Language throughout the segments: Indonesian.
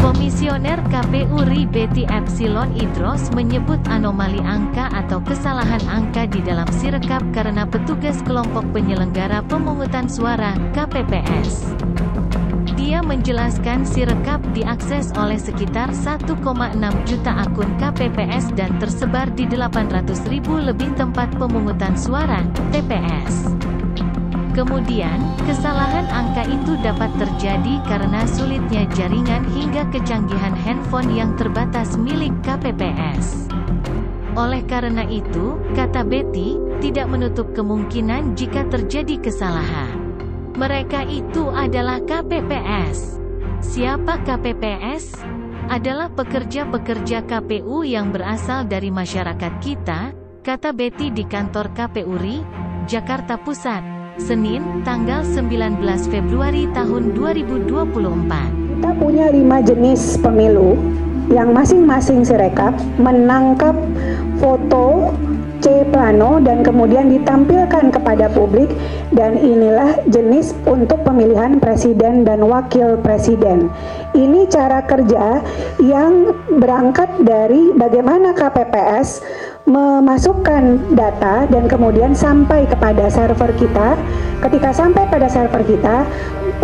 Komisioner KPU RI Betty Epsilon Idros menyebut anomali angka atau kesalahan angka di dalam Sirekap karena petugas kelompok penyelenggara pemungutan suara, KPPS. Dia menjelaskan Sirekap diakses oleh sekitar 1,6 juta akun KPPS dan tersebar di 800.000 lebih tempat pemungutan suara, TPS. Kemudian, kesalahan angka itu dapat terjadi karena sulitnya jaringan hingga kecanggihan handphone yang terbatas milik KPPS. Oleh karena itu, kata Betty, tidak menutup kemungkinan jika terjadi kesalahan. Mereka itu adalah KPPS. Siapa KPPS? Adalah pekerja-pekerja KPU yang berasal dari masyarakat kita, kata Betty di kantor KPU RI, Jakarta Pusat. Senin, tanggal 19 Februari tahun 2024. Kita punya 5 jenis pemilu yang masing-masing Sirekap menangkap foto C plano dan kemudian ditampilkan kepada publik, dan inilah jenis untuk pemilihan presiden dan wakil presiden. Ini cara kerja yang berangkat dari bagaimana KPPS memasukkan data dan kemudian sampai kepada server kita. Ketika sampai pada server kita,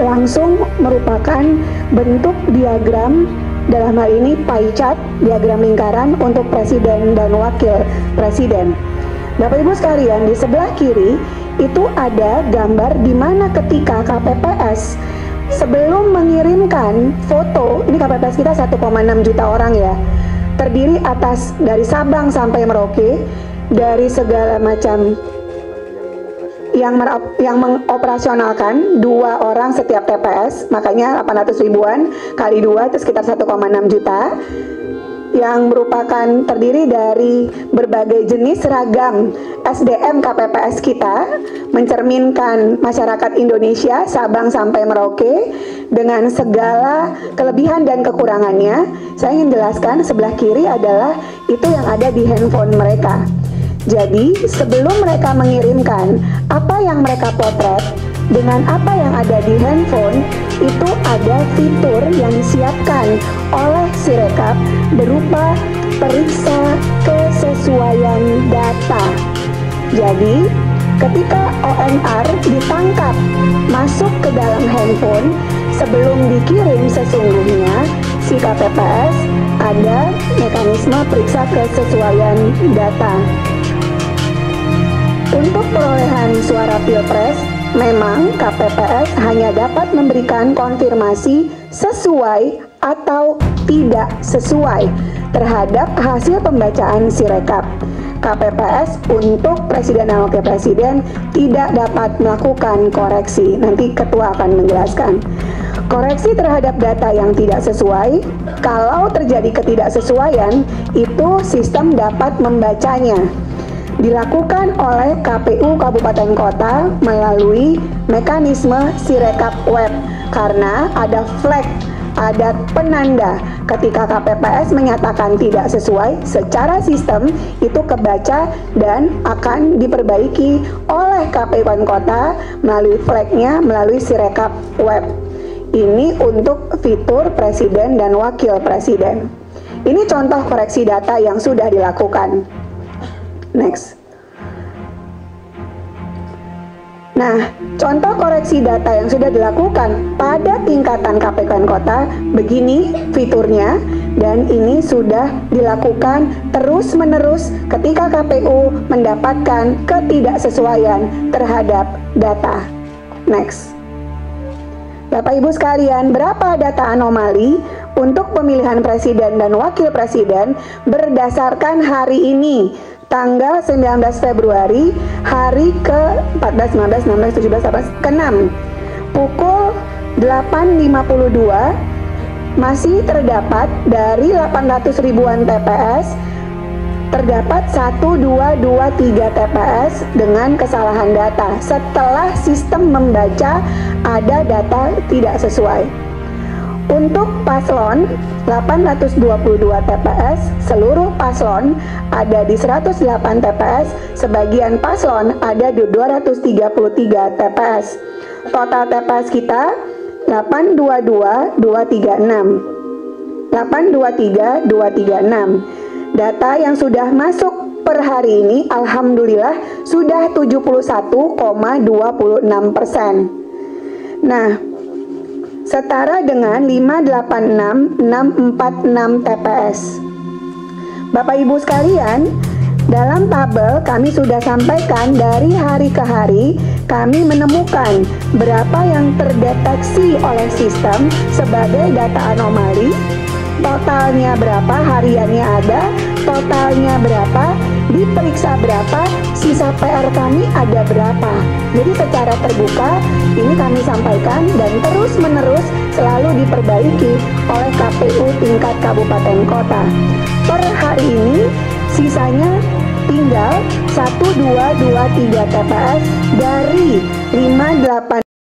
langsung merupakan bentuk diagram, dalam hal ini pie chart, diagram lingkaran untuk presiden dan wakil presiden. Bapak Ibu sekalian, di sebelah kiri itu ada gambar di mana ketika KPPS sebelum mengirimkan foto, ini KPPS kita 1,6 juta orang ya, terdiri atas dari Sabang sampai Merauke, dari segala macam yang mengoperasionalkan 2 orang setiap TPS, makanya 800 ribuan kali 2 itu sekitar 1,6 juta, yang merupakan terdiri dari berbagai jenis ragam SDM KPPS kita, mencerminkan masyarakat Indonesia Sabang sampai Merauke dengan segala kelebihan dan kekurangannya. Saya ingin jelaskan, sebelah kiri adalah itu yang ada di handphone mereka. Jadi sebelum mereka mengirimkan apa yang mereka potret dengan apa yang ada di handphone, itu ada fitur yang disiapkan oleh Sirekap berupa periksa kesesuaian data. Jadi ketika ONR ditangkap masuk ke dalam handphone, sebelum dikirim sesungguhnya si KPPS ada mekanisme periksa kesesuaian data. Untuk perolehan suara Pilpres, memang KPPS hanya dapat memberikan konfirmasi sesuai atau tidak sesuai terhadap hasil pembacaan Sirekap. KPPS untuk presiden dan wakil presiden tidak dapat melakukan koreksi. Nanti ketua akan menjelaskan. Koreksi terhadap data yang tidak sesuai, kalau terjadi ketidaksesuaian, itu sistem dapat membacanya. Dilakukan oleh KPU Kabupaten Kota melalui mekanisme Sirekap Web, karena ada flag, ada penanda ketika KPPS menyatakan tidak sesuai, secara sistem itu kebaca dan akan diperbaiki oleh KPU Kabupaten Kota melalui flagnya, melalui Sirekap Web. Ini untuk fitur presiden dan wakil presiden. Ini contoh koreksi data yang sudah dilakukan. Next. Nah, contoh koreksi data yang sudah dilakukan pada tingkatan KPU Kabupaten Kota, begini fiturnya, dan ini sudah dilakukan terus-menerus ketika KPU mendapatkan ketidaksesuaian terhadap data. Next. Bapak Ibu sekalian, berapa data anomali untuk pemilihan presiden dan wakil presiden berdasarkan hari ini, tanggal 19 Februari, hari ke-14, 15, 16, 17, 18, ke-6, pukul 8.52, masih terdapat dari 800 ribuan TPS, terdapat 1, 2, 3 TPS dengan kesalahan data setelah sistem membaca ada data tidak sesuai. Untuk paslon 822 TPS, seluruh paslon ada di 108 TPS, sebagian paslon ada di 233 TPS. Total TPS kita 822.236. 823.236. Data yang sudah masuk per hari ini alhamdulillah sudah 71,26%. Nah, setara dengan 586.646 TPS. Bapak Ibu sekalian, dalam tabel kami sudah sampaikan dari hari ke hari kami menemukan berapa yang terdeteksi oleh sistem sebagai data anomali, totalnya berapa, hariannya ada, totalnya berapa, diperiksa berapa, sisa PR kami ada berapa. Jadi secara terbuka ini kami sampaikan dan terus menerus selalu diperbaiki oleh KPU tingkat kabupaten kota. Per hari ini sisanya tinggal 1, 2, 3 TPS dari 58